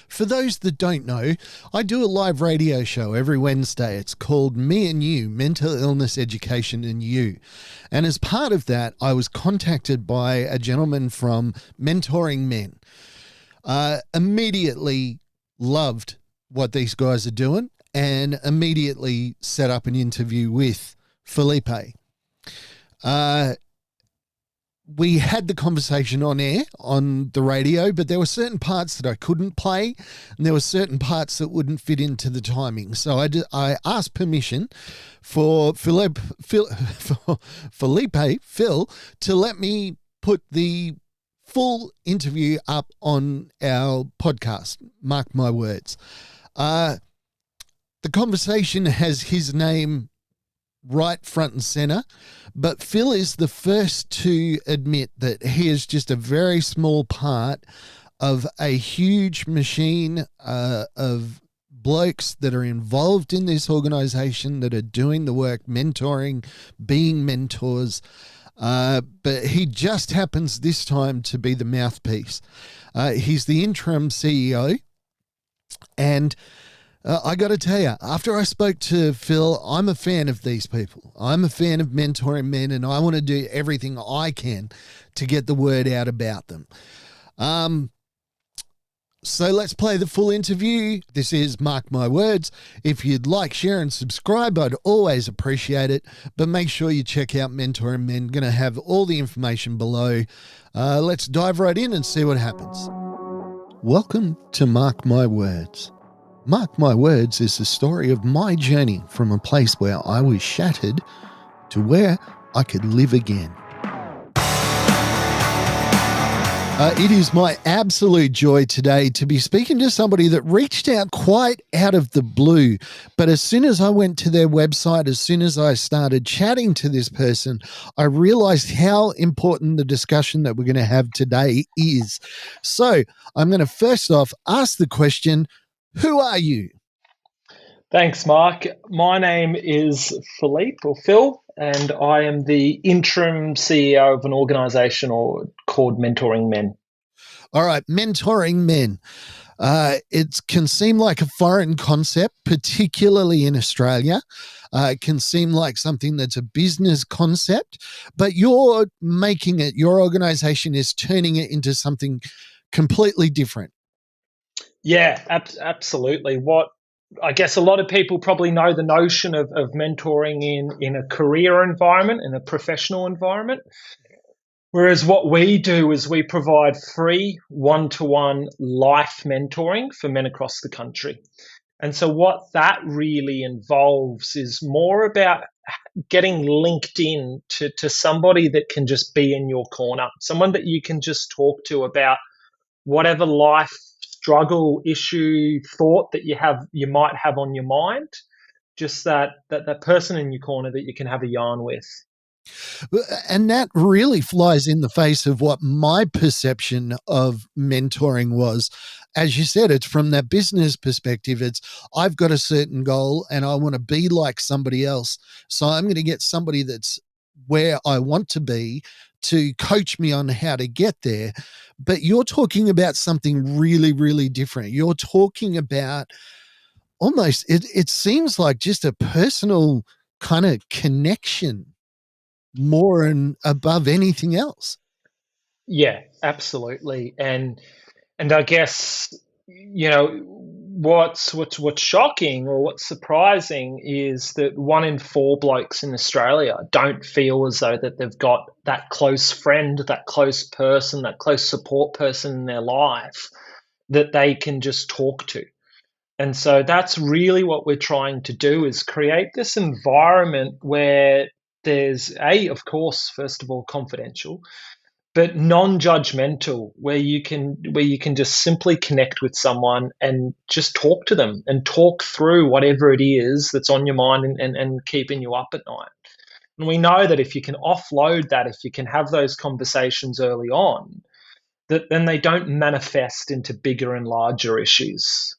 For those that don't know, I do a live radio show every Wednesday. It's called Me and You, Mental Illness Education and You. And as part of that, I was contacted by a gentleman from Mentoring Men. Immediately loved what these guys are doing and immediately set up an interview with Filipe. We had the conversation on air on the radio, but there were certain parts that I couldn't play and there were certain parts that wouldn't fit into the timing. So I asked permission for Phil, to let me put the full interview up on our podcast. Mark my words. The conversation has his name right front and center, but Phil is the first to admit that he is just a very small part of a huge machine of blokes that are involved in this organization, that are doing the work, mentoring, being mentors. But he just happens this time to be the mouthpiece. He's the interim CEO, and I got to tell you, after I spoke to Phil, I'm a fan of these people. I'm a fan of Mentoring Men, and I want to do everything I can to get the word out about them. So let's play the full interview. This is Mark My Words. If you'd like, share, and subscribe, I'd always appreciate it. But make sure you check out Mentoring Men. Going to have all the information below. Let's dive right in and see what happens. Welcome to Mark My Words. Mark My Words is the story of my journey from a place where I was shattered to where I could live again. It is my absolute joy today to be speaking to somebody that reached out quite out of the blue. But as soon as I went to their website, as soon as I started chatting to this person, I realized how important the discussion that we're going to have today is. So I'm going to first off ask the question, who are you? Thanks, Mark. My name is Filipe, or Phil, and I am the interim CEO of an organisation called Mentoring Men. All right, Mentoring Men. It can seem like a foreign concept, particularly in Australia. It can seem like something that's a business concept, but you're making it, your organisation is turning it into something completely different. Yeah, absolutely. What I guess a lot of people probably know the notion of mentoring in a career environment, in a professional environment. Whereas what we do is we provide free one-to-one life mentoring for men across the country. And so what that really involves is more about getting linked in to somebody that can just be in your corner, someone that you can just talk to about whatever life struggle, issue, thought that you might have on your mind, just that person in your corner that you can have a yarn with. And that really flies in the face of what my perception of mentoring was. As you said, it's from that business perspective. It's, I've got a certain goal and I want to be like somebody else. So I'm going to get somebody that's where I want to be to coach me on how to get there. But you're talking about something really, really different. You're talking about almost, it seems like just a personal kind of connection more and above anything else. Yeah, absolutely. And I guess, you know, what's shocking or what's surprising is that 1 in 4 blokes in Australia don't feel as though that they've got that close friend, that close person, that close support person in their life that they can just talk to. And so that's really what we're trying to do, is create this environment where there's of course, first of all, confidential, but non-judgmental, where you can just simply connect with someone and just talk to them and talk through whatever it is that's on your mind and keeping you up at night. And we know that if you can offload that, if you can have those conversations early on, that then they don't manifest into bigger and larger issues.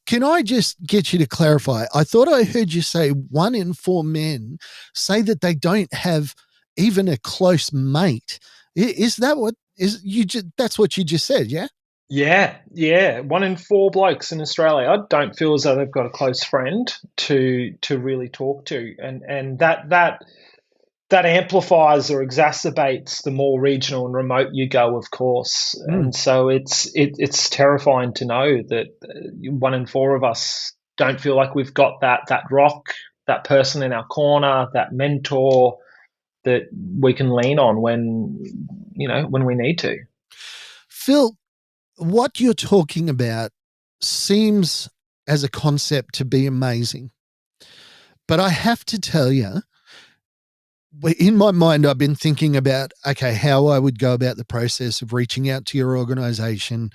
Can I just get you to clarify? I thought I heard you say 1 in 4 men say that they don't have even a close mate. Is that what is you? That's what you just said, yeah? Yeah. 1 in 4 blokes in Australia don't feel as though they've got a close friend to really talk to, and that amplifies or exacerbates the more regional and remote you go, of course. Mm. And so it's terrifying to know that 1 in 4 of us don't feel like we've got that rock, that person in our corner, that mentor that we can lean on when we need to. Phil, what you're talking about seems as a concept to be amazing. But I have to tell you, in my mind, I've been thinking about, okay, how I would go about the process of reaching out to your organization,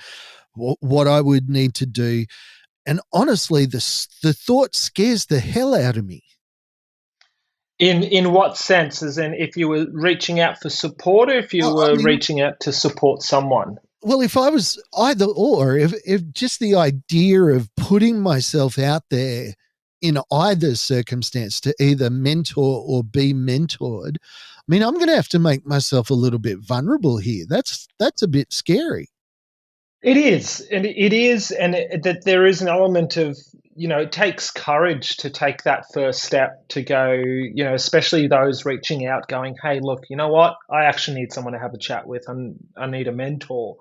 what I would need to do. And honestly, the thought scares the hell out of me. In what sense? As in, if you were reaching out for support, or if you I were mean, reaching out to support someone? well, if I was either or, if just the idea of putting myself out there in either circumstance to either mentor or be mentored, I mean, I'm going to have to make myself a little bit vulnerable here. That's a bit scary. It is, and that there is an element of, it takes courage to take that first step to go, especially those reaching out, going, "Hey, look, you know what? I actually need someone to have a chat with, and I need a mentor."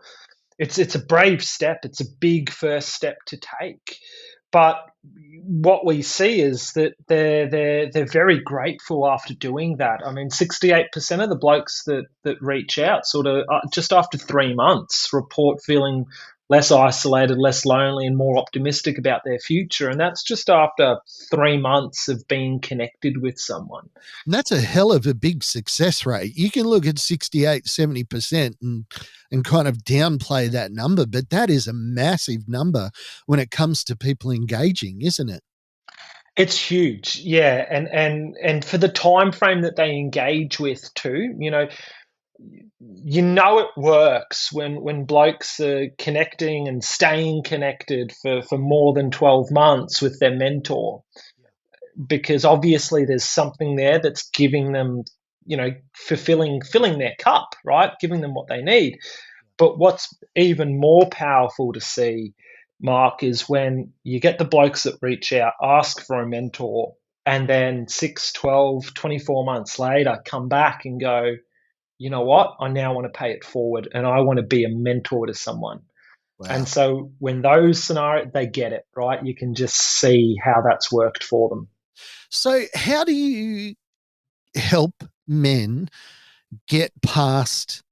It's a brave step. It's a big first step to take. But what we see is that they're very grateful after doing that. I mean, 68% of the blokes that reach out, sort of just after 3 months, report feeling less isolated, less lonely, and more optimistic about their future. And that's just after 3 months of being connected with someone. And that's a hell of a big success rate. You can look at 68, 70% and kind of downplay that number, but that is a massive number when it comes to people engaging, isn't it? It's huge, yeah, and for the time frame that they engage with too, it works when blokes are connecting and staying connected for more than 12 months with their mentor, because obviously there's something there that's giving them, filling their cup, right? Giving them what they need. But what's even more powerful to see, Mark, is when you get the blokes that reach out, ask for a mentor, and then 6, 12, 24 months later come back and go, "You know what? I now want to pay it forward and I want to be a mentor to someone." And Wow. so when those scenarios, they get it, right? You can just see how that's worked for them. So, how do you help men get past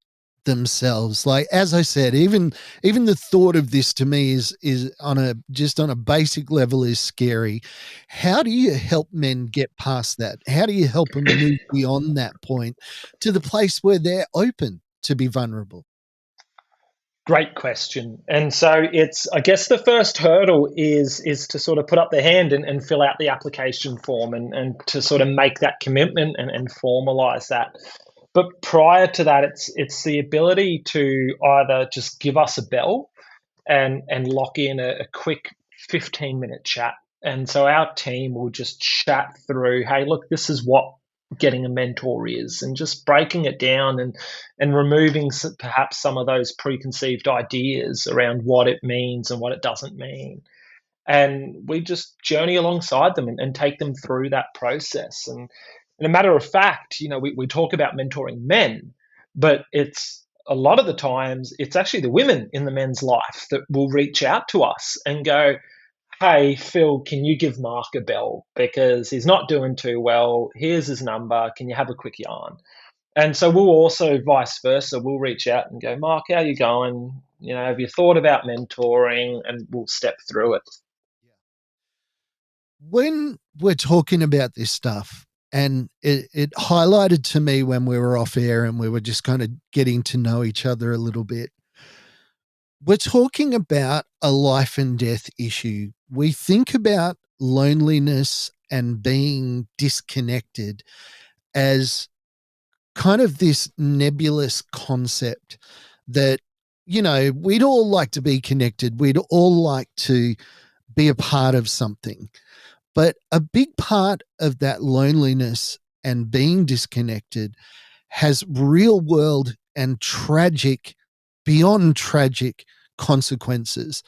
themselves? Like, as I said, even the thought of this to me is on a basic level is scary. How do you help men get past that? How do you help them move beyond that point to the place where they're open to be vulnerable? Great question. And so I guess the first hurdle is to sort of put up their hand and fill out the application form, and to sort of make that commitment and formalize that. But prior to that, it's the ability to either just give us a bell and lock in a quick 15-minute chat. And so our team will just chat through, "Hey, look, this is what getting a mentor is," and just breaking it down and removing perhaps some of those preconceived ideas around what it means and what it doesn't mean. And we just journey alongside them and take them through that process. And a matter of fact, we talk about mentoring men, but it's a lot of the times it's actually the women in the men's life that will reach out to us and go, "Hey, Phil, can you give Mark a bell? Because he's not doing too well. Here's his number. Can you have a quick yarn?" And so we'll also vice versa. We'll reach out and go, "Mark, how you going? Have you thought about mentoring?" And we'll step through it. When we're talking about this stuff, and it highlighted to me when we were off air and we were just kind of getting to know each other a little bit. We're talking about a life and death issue. We think about loneliness and being disconnected as kind of this nebulous concept that, we'd all like to be connected. We'd all like to be a part of something. But a big part of that loneliness and being disconnected has real world and tragic, beyond tragic consequences.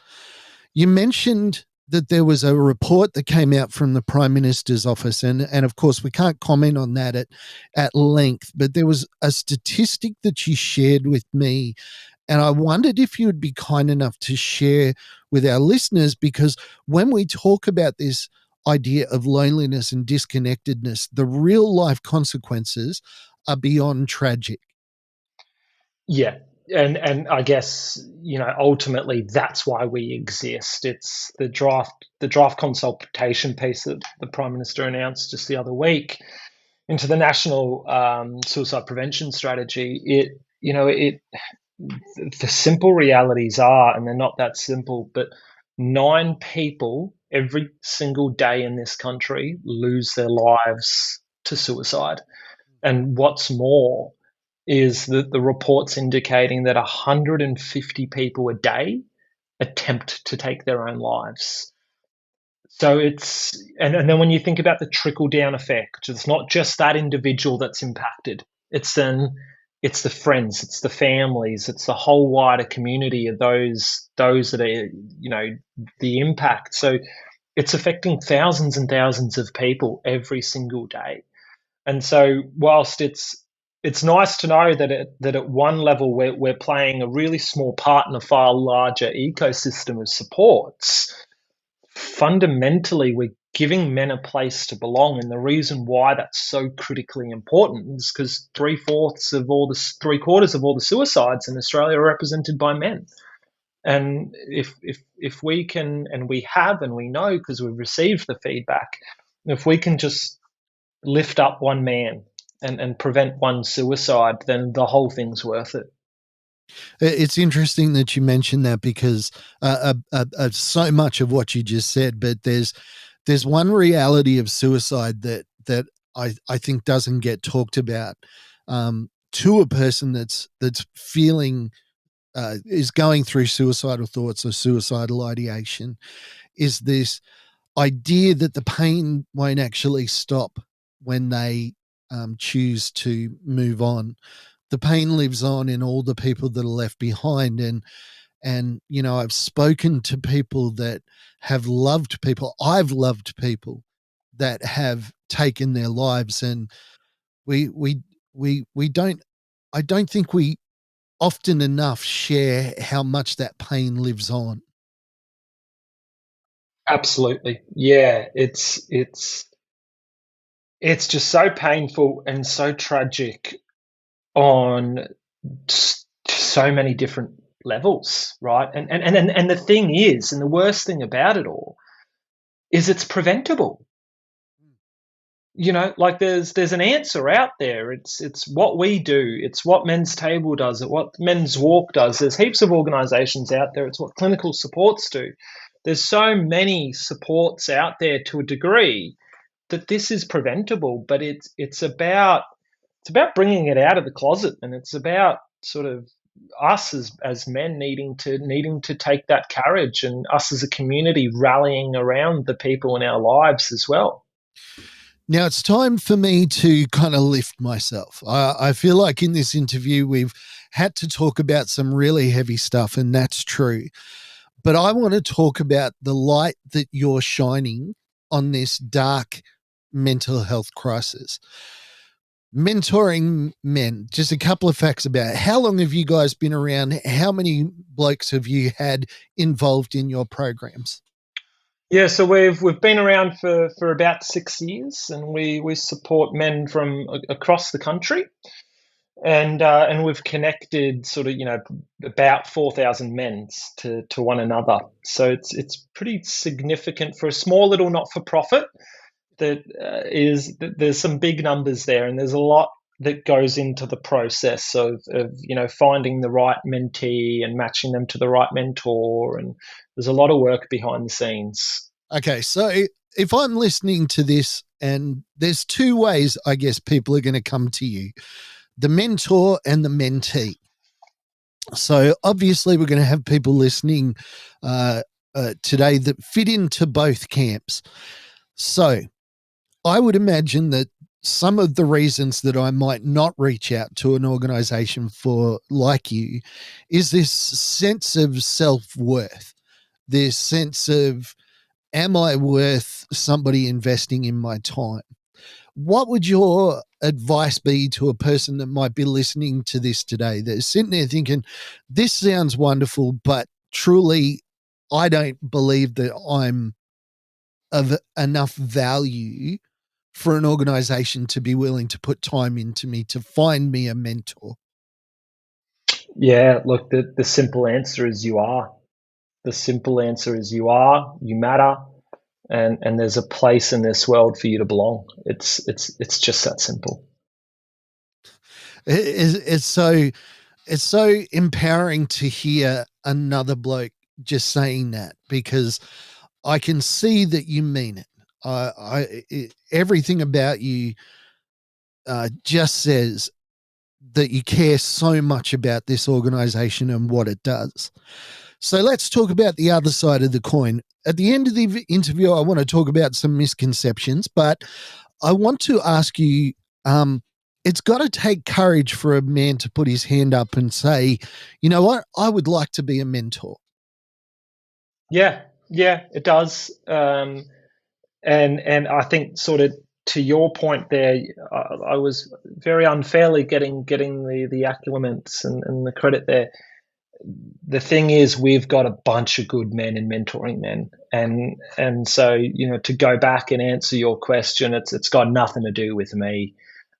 You mentioned that there was a report that came out from the Prime Minister's office, and of course we can't comment on that at length, but there was a statistic that you shared with me, and I wondered if you would be kind enough to share with our listeners, because when we talk about this idea of loneliness and disconnectedness, the real life consequences are beyond tragic. Yeah. And I guess, ultimately that's why we exist. It's the draft consultation piece that the Prime Minister announced just the other week into the national suicide prevention strategy. The simple realities are, and they're not that simple, but 9 people every single day in this country lose their lives to suicide. And what's more is that the reports indicating that 150 people a day attempt to take their own lives. So and then when you think about the trickle down effect, it's not just that individual that's impacted. It's the friends, it's the families, it's the whole wider community of those that are, the impact. So it's affecting thousands and thousands of people every single day. And so whilst it's nice to know that at one level we're playing a really small part in a far larger ecosystem of supports, fundamentally we're giving men a place to belong. And the reason why that's so critically important is because three-quarters of all the suicides in Australia are represented by men. And if we can, and we have, and we know because we've received the feedback, if we can just lift up one man and prevent one suicide, then the whole thing's worth it. It's interesting that you mentioned that, because so much of what you just said, but there's one reality of suicide that I think doesn't get talked about to a person that's feeling is going through suicidal thoughts or suicidal ideation, is this idea that the pain won't actually stop when they choose to move on. The pain lives on in all the people that are left behind. And I've spoken to people that have loved people. I've loved people that have taken their lives, and we don't, I don't think we often enough share how much that pain lives on. Absolutely. Yeah, it's just so painful and so tragic on so many different levels, right? And the thing is, and the worst thing about it all is it's preventable. Like there's an answer out there. It's what we do. It's what Men's Table does. It's what Men's Walk does. There's heaps of organisations out there. It's what clinical supports do. There's so many supports out there to a degree that this is preventable. But it's about bringing it out of the closet, and it's about sort of us as men needing to take that courage, and us as a community rallying around the people in our lives as well. Now it's time for me to kind of lift myself. I feel like in this interview we've had to talk about some really heavy stuff, and that's true. But I want to talk about the light that you're shining on this dark mental health crisis. Mentoring men, just a couple of facts about it. How long have you guys been around? How many blokes have you had involved in your programs? Yeah, so we've been around for about 6 years, and we support men from across the country, and we've connected sort of about 4,000 men to one another. So it's pretty significant for a small little not for profit. There's some big numbers there, and there's a lot that goes into the process of finding the right mentee and matching them to the right mentor, and there's a lot of work behind the scenes. Okay, so if I'm listening to this, and there's 2 ways I guess people are going to come to you: the mentor and the mentee. So obviously we're going to have people listening today that fit into both camps. So I would imagine that some of the reasons that I might not reach out to an organization for like you is this sense of self-worth, this sense of, am I worth somebody investing in my time? What would your advice be to a person that might be listening to this today that's sitting there thinking, this sounds wonderful, but truly I don't believe that I'm of enough value for an organization to be willing to put time into me to find me a mentor? Yeah, look, the simple answer is you are. The simple answer is you are, you matter, and there's a place in this world for you to belong. It's just that simple. It's so empowering to hear another bloke just saying that, because I can see that you mean it. Everything about you just says that you care so much about this organization and what it does. So let's talk about the other side of the coin. At the end of the interview, I want to talk about some misconceptions, but I want to ask you, it's got to take courage for a man to put his hand up and say, you know what, I would like to be a mentor. Yeah, yeah, it does. And I think sort of to your point there, I was very unfairly getting the accliments and the credit there. The thing is, we've got a bunch of good men in mentoring men, and so to go back and answer your question, it's got nothing to do with me.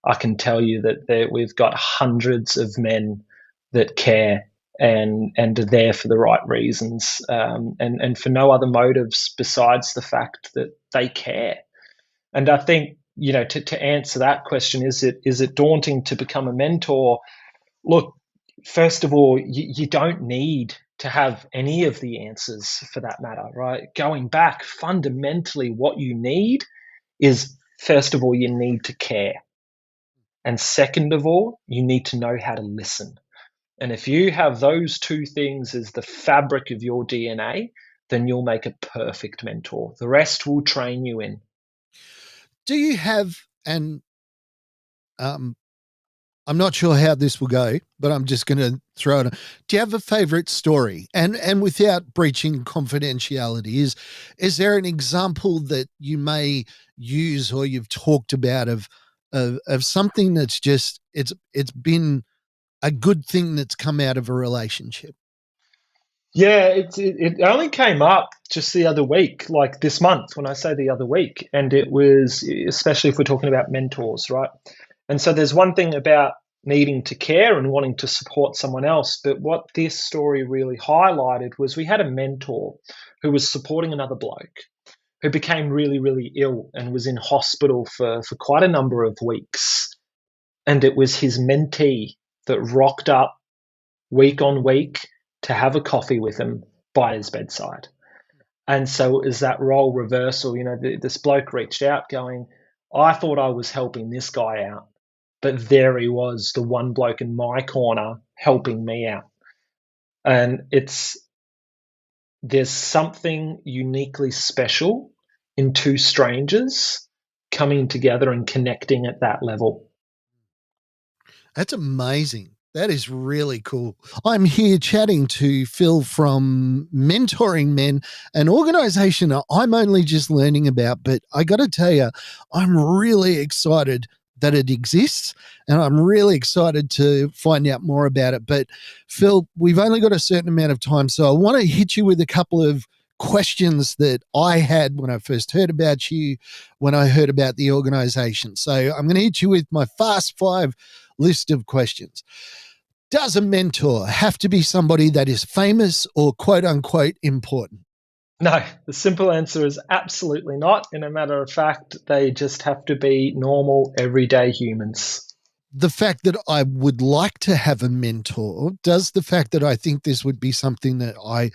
I can tell you that we've got hundreds of men that care and are there for the right reasons, and for no other motives besides the fact that they care. And I think to answer that question, is it daunting to become a mentor? Look, first of all, you don't need to have any of the answers for that matter, right? Going back, fundamentally, what you need is, first of all, you need to care. And second of all, you need to know how to listen. And if you have those two things as the fabric of your DNA, then you'll make a perfect mentor. The rest will train you in. Do you have an I'm not sure how this will go, but I'm just going to throw it. Do you have a favorite story? And without breaching confidentiality, is there an example that you may use or you've talked about of something that's just it's been a good thing that's come out of a relationship? Yeah, it only came up just the other week, like this month, when I say the other week. And it was, especially if we're talking about mentors, right? And so there's one thing about needing to care and wanting to support someone else. But what this story really highlighted was we had a mentor who was supporting another bloke who became really, really ill and was in hospital for quite a number of weeks. And it was his mentee that rocked up week on week to have a coffee with him by his bedside. And so it was that role reversal. This bloke reached out going, I thought I was helping this guy out, but there he was, the one bloke in my corner helping me out. And there's something uniquely special in two strangers coming together and connecting at that level. That's amazing. That is really cool. I'm here chatting to Phil from Mentoring Men, an organization I'm only just learning about, but I got to tell you, I'm really excited that it exists and I'm really excited to find out more about it. But Phil, we've only got a certain amount of time, so I want to hit you with a couple of questions that I had when I first heard about you, when I heard about the organization. So I'm going to hit you with my fast five list of questions. Does a mentor have to be somebody that is famous or quote unquote important? No, the simple answer is absolutely not. In a matter of fact, they just have to be normal, everyday humans. The fact that I would like to have a mentor, does the fact that I think this would be something that I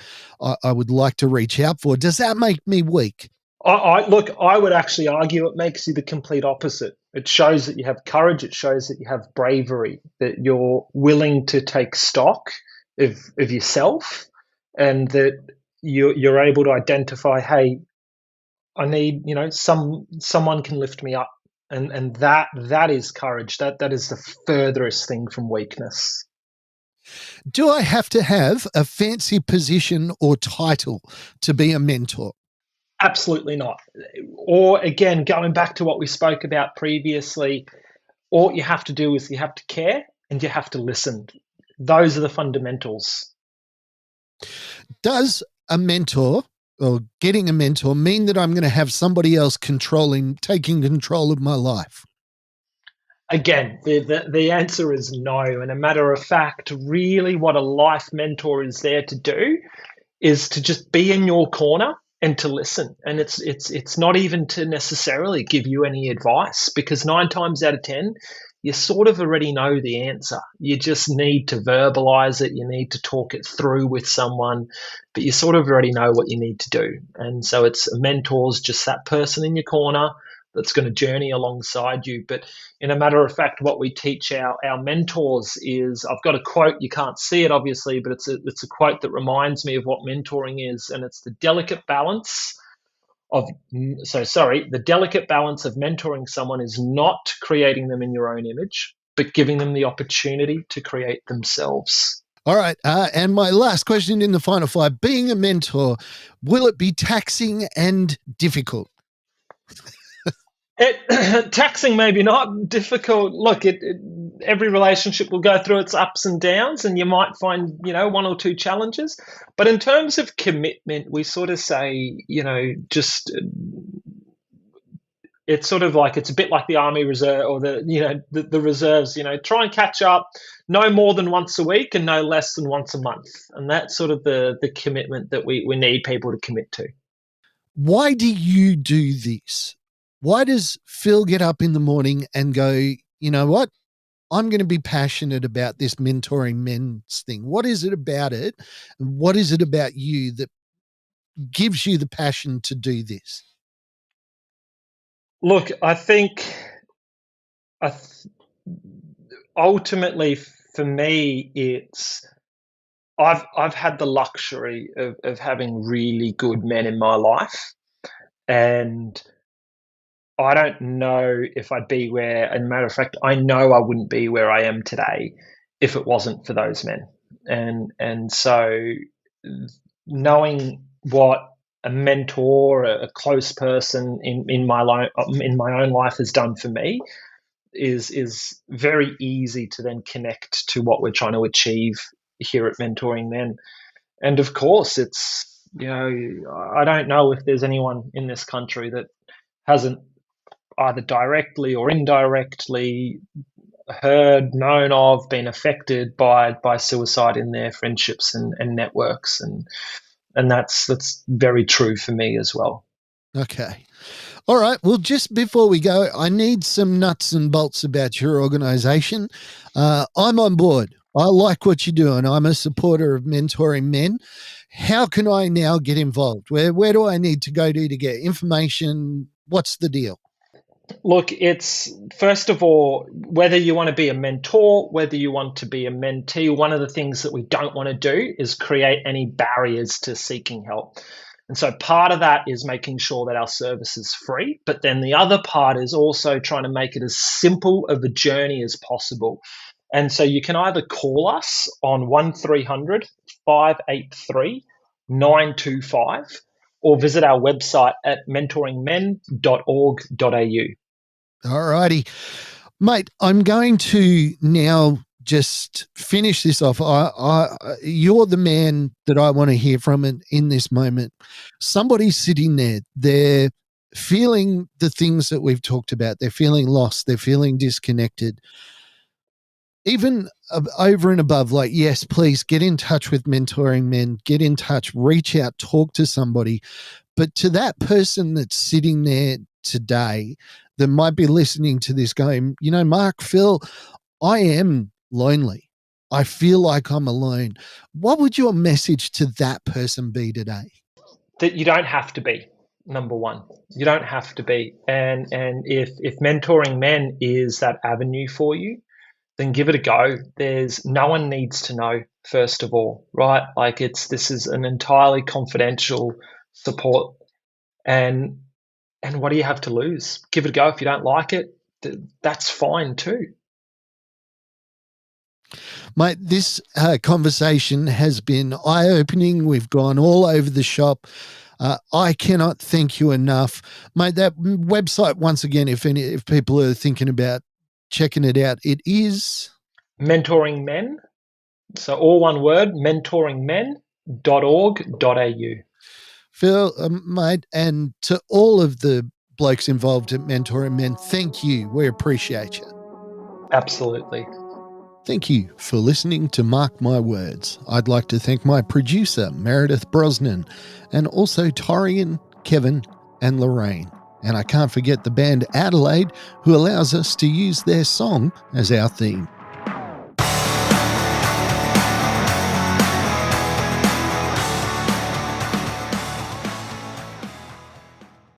would like to reach out for, does that make me weak? Look, I would actually argue it makes you the complete opposite. It shows that you have courage. It shows that you have bravery, that you're willing to take stock of yourself, and that you're able to identify, hey, I need, someone can lift me up. And that is courage. That is the furthest thing from weakness. Do I have to have a fancy position or title to be a mentor? Absolutely not. Or again, going back to what we spoke about previously, all you have to do is you have to care and you have to listen. Those are the fundamentals. Does a mentor or getting a mentor mean that I'm going to have somebody else taking control of my life? Again, the answer is no. And a matter of fact, really what a life mentor is there to do is to just be in your corner and to listen. And it's not even to necessarily give you any advice, because 9 times out of 10, you sort of already know the answer. You just need to verbalize it. You need to talk it through with someone, but you sort of already know what you need to do. And so it's a mentor's just that person in your corner that's going to journey alongside you. But in a matter of fact, what we teach our mentors is, I've got a quote, you can't see it obviously, but it's a quote that reminds me of what mentoring is. And it's the delicate balance the delicate balance of mentoring someone is not creating them in your own image, but giving them the opportunity to create themselves. All right. And my last question in the final five, being a mentor, will it be taxing and difficult? Taxing, maybe not. Difficult. Look, every relationship will go through its ups and downs, and you might find, one or two challenges. But in terms of commitment, we sort of say, just it's sort of like, it's a bit like the Army Reserve or the reserves. Try and catch up no more than once a week and no less than once a month, and that's sort of the commitment that we need people to commit to. Why do you do this? Why does Phil get up in the morning and go, you know what? I'm going to be passionate about this mentoring men's thing. What is it about it? What is it about you that gives you the passion to do this? Look, I think ultimately for me, it's I've had the luxury of having really good men in my life, and I don't know if I'd be where, as a matter of fact, I know I wouldn't be where I am today if it wasn't for those men. And so knowing what a mentor, a close person in my own life has done for me is very easy to then connect to what we're trying to achieve here at Mentoring Men. And of course, it's, I don't know if there's anyone in this country that hasn't either directly or indirectly heard, known of, been affected by suicide in their friendships and networks, and that's very true for me as well. Okay. All right. Well, just before we go, I need some nuts and bolts about your organization. I'm on board. I like what you're doing. I'm a supporter of mentoring men. How can I now get involved? Where do I need to go to get information? What's the deal? Look, it's first of all, whether you want to be a mentor, whether you want to be a mentee, one of the things that we don't want to do is create any barriers to seeking help. And so part of that is making sure that our service is free. But then the other part is also trying to make it as simple of a journey as possible. And so you can either call us on 1300 583 925 or visit our website at mentoringmen.org.au. All righty. Mate, I'm going to now just finish this off. You're the man that I want to hear from in this moment. Somebody's sitting there. They're feeling the things that we've talked about. They're feeling lost. They're feeling disconnected. Even over and above, like, yes, please get in touch with Mentoring Men. Get in touch. Reach out. Talk to somebody. But to that person that's sitting there today that might be listening to this going, Mark, Phil, I am lonely. I feel like I'm alone. What would your message to that person be today? That you don't have to be, number one. You don't have to be. And if mentoring men is that avenue for you, then give it a go. No one needs to know, first of all, right? Like this is an entirely confidential support. And what do you have to lose? Give it a go. If you don't like it, that's fine too. Mate, this conversation has been eye-opening. We've gone all over the shop. I cannot thank you enough. Mate, that website, once again, if people are thinking about checking it out, it is... Mentoring Men. So all one word, mentoringmen.org.au. Phil, mate, and to all of the blokes involved at Mentoring Men, thank you. We appreciate you. Absolutely. Thank you for listening to Mark My Words. I'd like to thank my producer, Meredith Brosnan, and also Torian, Kevin, and Lorraine. And I can't forget the band Adelaide, who allows us to use their song as our theme.